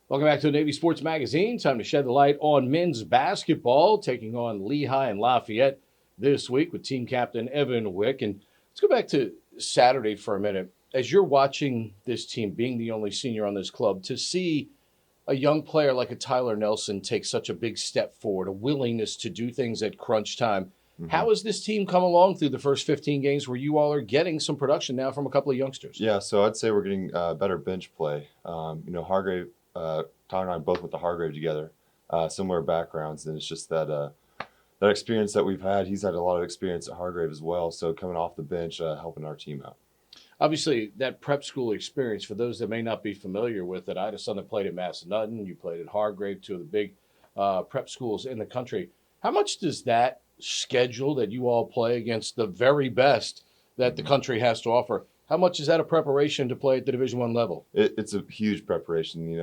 Welcome back to the Navy Sports Magazine. Time to shed the light on men's basketball, taking on Lehigh and Lafayette this week with team captain Evan Wieck. And let's go back to Saturday for a minute. As you're watching this team, being the only senior on this club, to see a young player like a Tyler Nelson take such a big step forward, a willingness to do things at crunch time. How has this team come along through the first 15 games where you all are getting some production now from a couple of youngsters? Yeah, so I'd say we're getting better bench play. Hargrave, Tyler and I both went to Hargrave together, similar backgrounds, and it's just that experience that we've had. He's had a lot of experience at Hargrave as well, so coming off the bench, helping our team out. Obviously, that prep school experience, for those that may not be familiar with it, I had a son that played at Massanutten. You played at Hargrave, two of the big prep schools in the country. How much does that schedule that you all play against the very best that the country has to offer, how much is that a preparation to play at the Division I level? It's a huge preparation.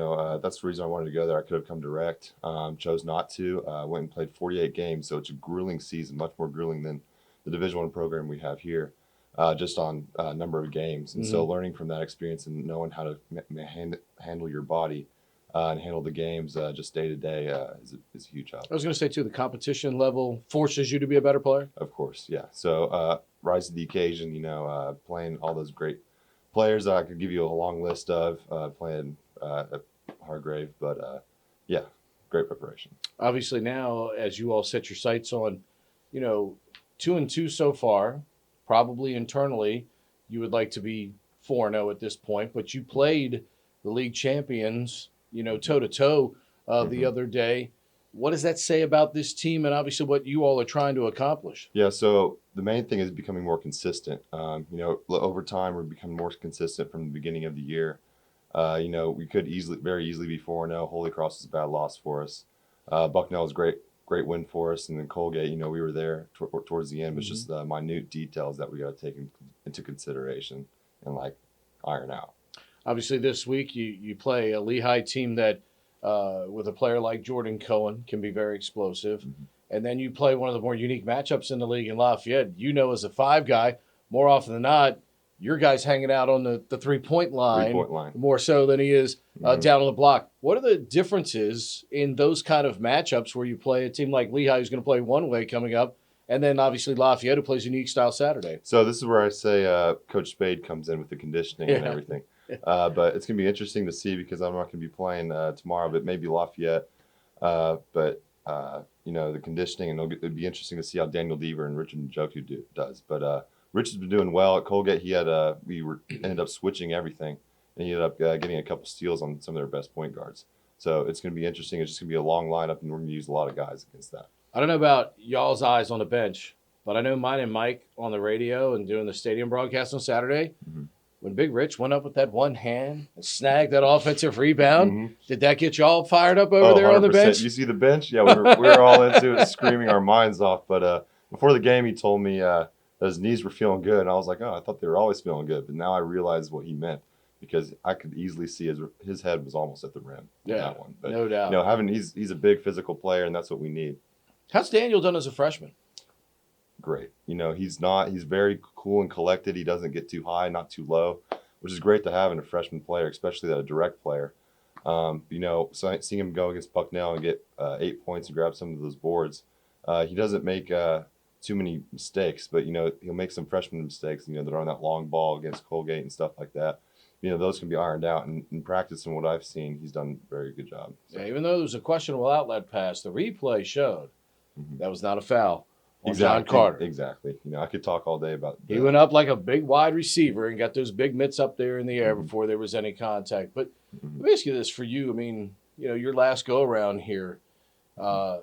That's the reason I wanted to go there. I could have come direct, chose not to. Went and played 48 games, so it's a grueling season, much more grueling than the Division I program we have here, just on number of games. And so learning from that experience and knowing how to handle your body and handle the games just day to day is a huge help. I was going to say, too, the competition level forces you to be a better player? Of course, yeah. So rise to the occasion, playing all those great players that I could give you a long list of playing at Hargrave. But, yeah, great preparation. Obviously now, as you all set your sights on, 2-2 so far, probably internally you would like to be 4-0 at this point, but you played the league champions toe-to-toe the other day. What does that say about this team and obviously what you all are trying to accomplish? Yeah, so the main thing is becoming more consistent. Over time, we're becoming more consistent from the beginning of the year. We could very easily be 4-0. Holy Cross is a bad loss for us. Bucknell is great win for us. And then Colgate, we were there towards the end. But it's just the minute details that we got to take into consideration and, iron out. Obviously, this week you play a Lehigh team that, with a player like Jordan Cohen, can be very explosive. And then you play one of the more unique matchups in the league in Lafayette. As a 5 guy, more often than not, your guy's hanging out on the three-point line more so than he is down on the block. What are the differences in those kind of matchups where you play a team like Lehigh who's going to play one way coming up, and then obviously Lafayette who plays unique style Saturday? So this is where I say Coach Spade comes in with the conditioning and everything. But it's going to be interesting to see because I'm not going to be playing tomorrow, but maybe Lafayette. The conditioning, and it'll be interesting to see how Daniel Deaver and Richard Njoku does. But Richard's been doing well at Colgate. He had ended up switching everything, and he ended up getting a couple steals on some of their best point guards. So it's going to be interesting. It's just going to be a long lineup, and we're going to use a lot of guys against that. I don't know about y'all's eyes on the bench, but I know mine and Mike on the radio and doing the stadium broadcast on Saturday. When Big Rich went up with that one hand and snagged that offensive rebound, did that get you all fired up over there 100%. on the bench? You see the bench? Yeah, we were all into it, screaming our minds off. But before the game, he told me that his knees were feeling good. And I was like, I thought they were always feeling good. But now I realize what he meant because I could easily see his head was almost at the rim. Yeah, that one. But, no doubt. He's a big physical player, and that's what we need. How's Daniel done as a freshman? Great. He's very cool and collected. He doesn't get too high, not too low, which is great to have in a freshman player, especially that a direct player. So seeing him go against Bucknell and get 8 points and grab some of those boards, he doesn't make too many mistakes, but he'll make some freshman mistakes. That are on that long ball against Colgate and stuff like that. Those can be ironed out. And in practice and what I've seen, he's done a very good job. So. Yeah, even though there was a questionable outlet pass, the replay showed that was not a foul. John Carter. Exactly. I could talk all day about that. He went up like a big wide receiver and got those big mitts up there in the air before there was any contact. But let me ask you this for you. I mean, your last go around here, do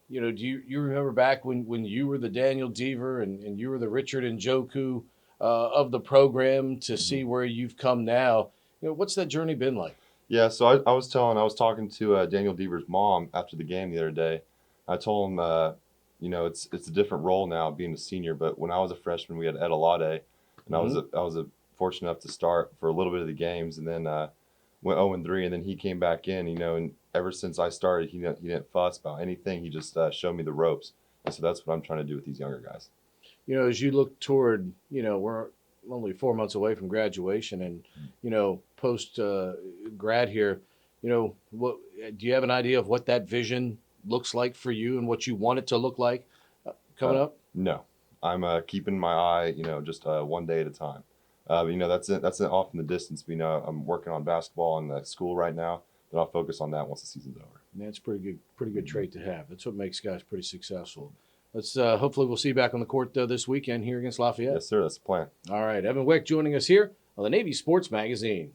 you remember back when you were the Daniel Deaver and you were the Richard Njoku of the program to see where you've come now? What's that journey been like? Yeah, so I was talking to Daniel Deaver's mom after the game the other day. I told him, it's a different role now being a senior. But when I was a freshman, we had Ed Alade, and I was fortunate enough to start for a little bit of the games, and then went 0-3, and then he came back in. And ever since I started, he didn't fuss about anything. He just showed me the ropes, and so that's what I'm trying to do with these younger guys. As you look toward, we're only 4 months away from graduation, and post grad here. what do you have an idea of what that vision looks like for you and what you want it to look like coming up? No, I'm keeping my eye, just one day at a time. That's it. That's off in the distance. I'm working on basketball in the school right now. Then I'll focus on that once the season's over. Man, it's pretty good trait to have. That's what makes guys pretty successful. Let's hopefully we'll see you back on the court this weekend here against Lafayette. Yes, sir. That's the plan. All right, Evan Wieck joining us here on the Navy Sports Magazine.